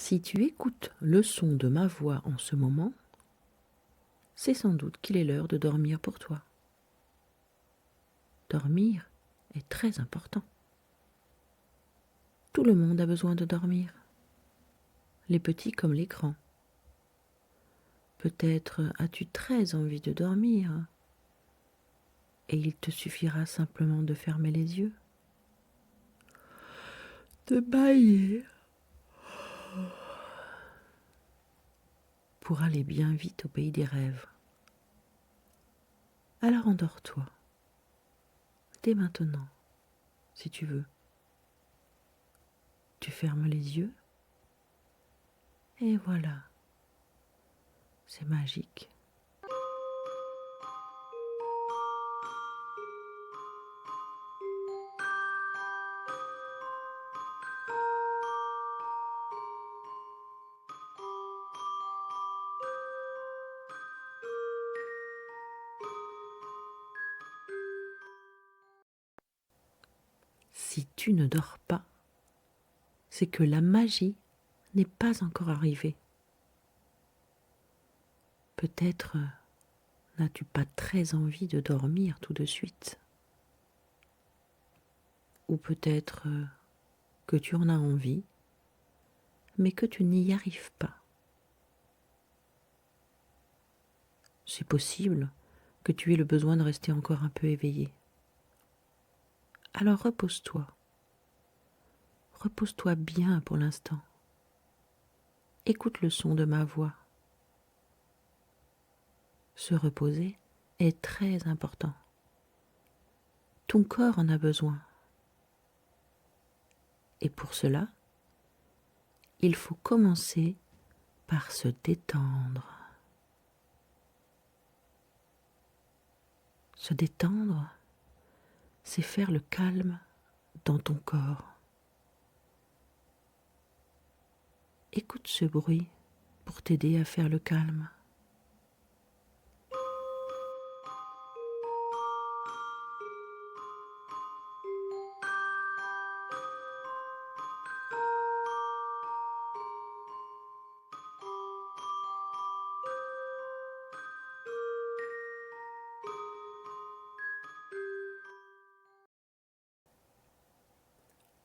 Si tu écoutes le son de ma voix en ce moment, c'est sans doute qu'il est l'heure de dormir pour toi. Dormir est très important. Tout le monde a besoin de dormir, les petits comme les grands. Peut-être as-tu très envie de dormir et il te suffira simplement de fermer les yeux, de bâiller pour aller bien vite au pays des rêves. Alors endors-toi, dès maintenant, si tu veux. Tu fermes les yeux et voilà, c'est magique. Si tu ne dors pas, c'est que la magie n'est pas encore arrivée. Peut-être n'as-tu pas très envie de dormir tout de suite. Ou peut-être que tu en as envie, mais que tu n'y arrives pas. C'est possible que tu aies le besoin de rester encore un peu éveillé. Alors repose-toi. Repose-toi bien pour l'instant. Écoute le son de ma voix. Se reposer est très important. Ton corps en a besoin. Et pour cela, il faut commencer par se détendre. Se détendre, c'est faire le calme dans ton corps. Écoute ce bruit pour t'aider à faire le calme.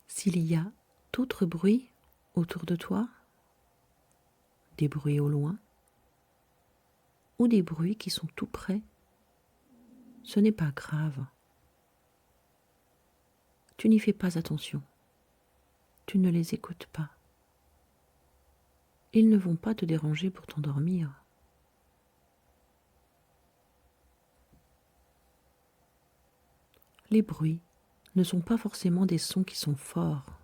S'il y a d'autres bruits autour de toi, des bruits au loin, ou des bruits qui sont tout près, ce n'est pas grave. Tu n'y fais pas attention. Tu ne les écoutes pas. Ils ne vont pas te déranger pour t'endormir. Les bruits ne sont pas forcément des sons qui sont forts.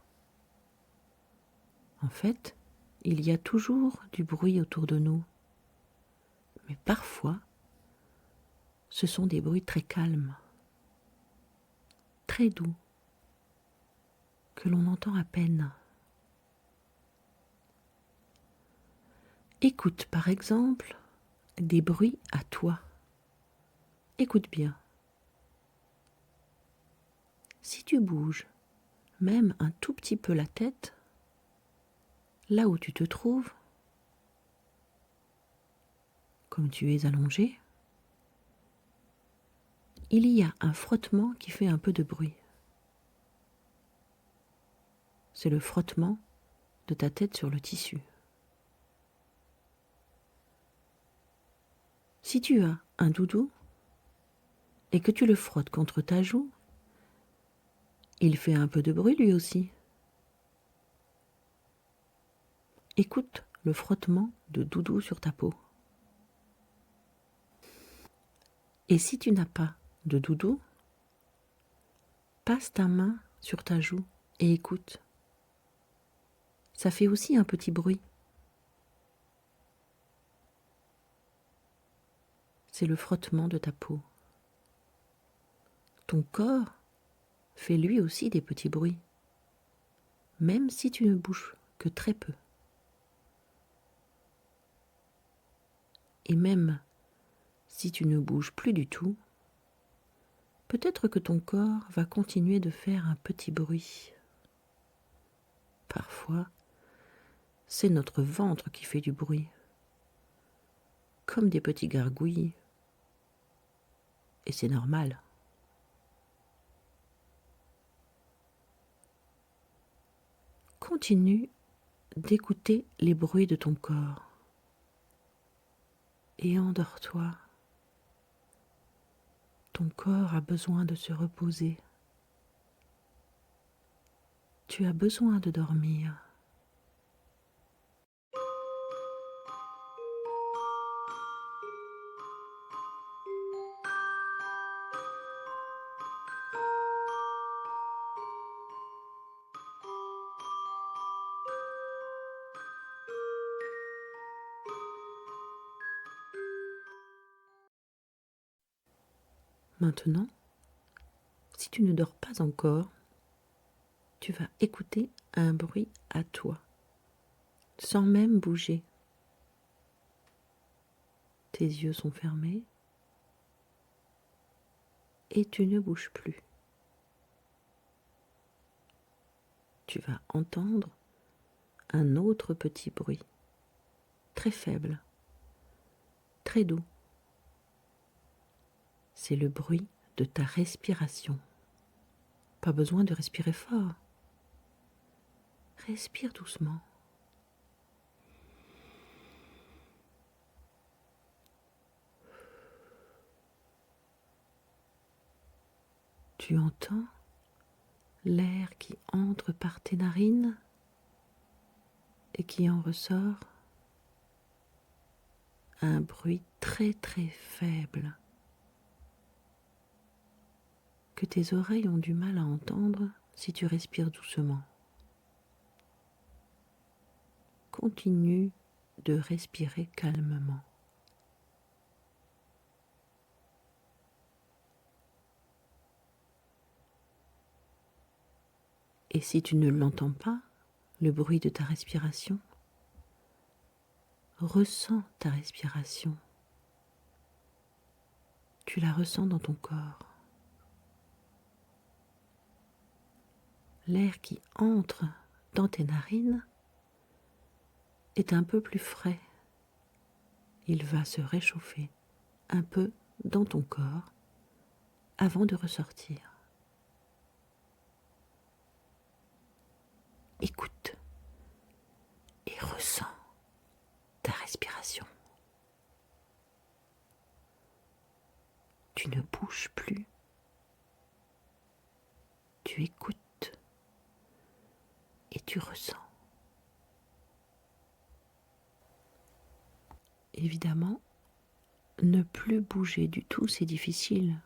En fait, il y a toujours du bruit autour de nous. Mais parfois, ce sont des bruits très calmes, très doux, que l'on entend à peine. Écoute par exemple des bruits à toi. Écoute bien. Si tu bouges même un tout petit peu la tête, là où tu te trouves, comme tu es allongé, il y a un frottement qui fait un peu de bruit. C'est le frottement de ta tête sur le tissu. Si tu as un doudou et que tu le frottes contre ta joue, il fait un peu de bruit lui aussi. Écoute le frottement de doudou sur ta peau. Et si tu n'as pas de doudou, passe ta main sur ta joue et écoute. Ça fait aussi un petit bruit. C'est le frottement de ta peau. Ton corps fait lui aussi des petits bruits, même si tu ne bouges que très peu. Et même si tu ne bouges plus du tout, peut-être que ton corps va continuer de faire un petit bruit. Parfois, c'est notre ventre qui fait du bruit, comme des petits gargouillis. Et c'est normal. Continue d'écouter les bruits de ton corps et endors-toi. Ton corps a besoin de se reposer. Tu as besoin de dormir. Maintenant, si tu ne dors pas encore, tu vas écouter un bruit à toi, sans même bouger. Tes yeux sont fermés et tu ne bouges plus. Tu vas entendre un autre petit bruit, très faible, très doux. C'est le bruit de ta respiration. Pas besoin de respirer fort. Respire doucement. Tu entends l'air qui entre par tes narines et qui en ressort, un bruit très très faible que tes oreilles ont du mal à entendre si tu respires doucement. Continue de respirer calmement. Et si tu ne l'entends pas, le bruit de ta respiration, ressens ta respiration. Tu la ressens dans ton corps. L'air qui entre dans tes narines est un peu plus frais. Il va se réchauffer un peu dans ton corps avant de ressortir. Écoute et ressens ta respiration. Tu ne bouges plus. Tu écoutes et tu ressens. Évidemment, ne plus bouger du tout, c'est difficile,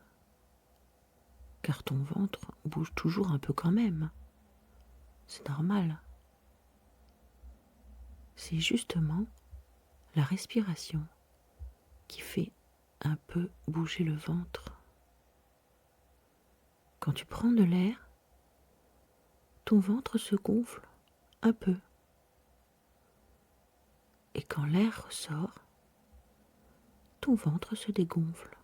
car ton ventre bouge toujours un peu quand même. C'est normal. C'est justement la respiration qui fait un peu bouger le ventre. Quand tu prends de l'air, ton ventre se gonfle un peu. Et quand l'air ressort, ton ventre se dégonfle.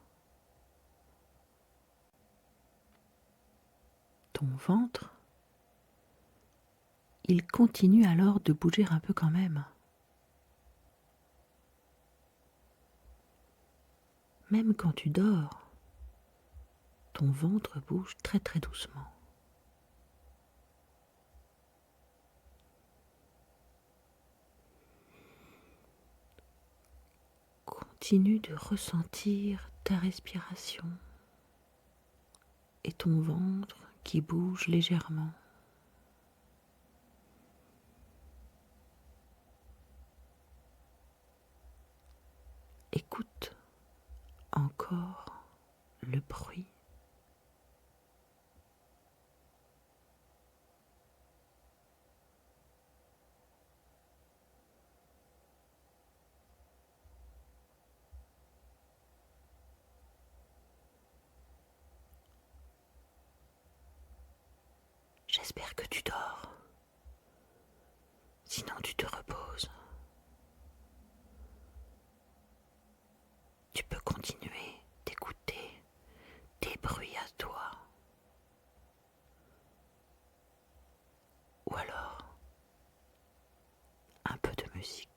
Ton ventre, il continue alors de bouger un peu quand même. Même quand tu dors, ton ventre bouge très très doucement. Continue de ressentir ta respiration et ton ventre qui bouge légèrement. Écoute encore le bruit. J'espère que tu dors. Sinon tu te reposes. Tu peux continuer d'écouter tes bruits à toi. Ou alors un peu musique.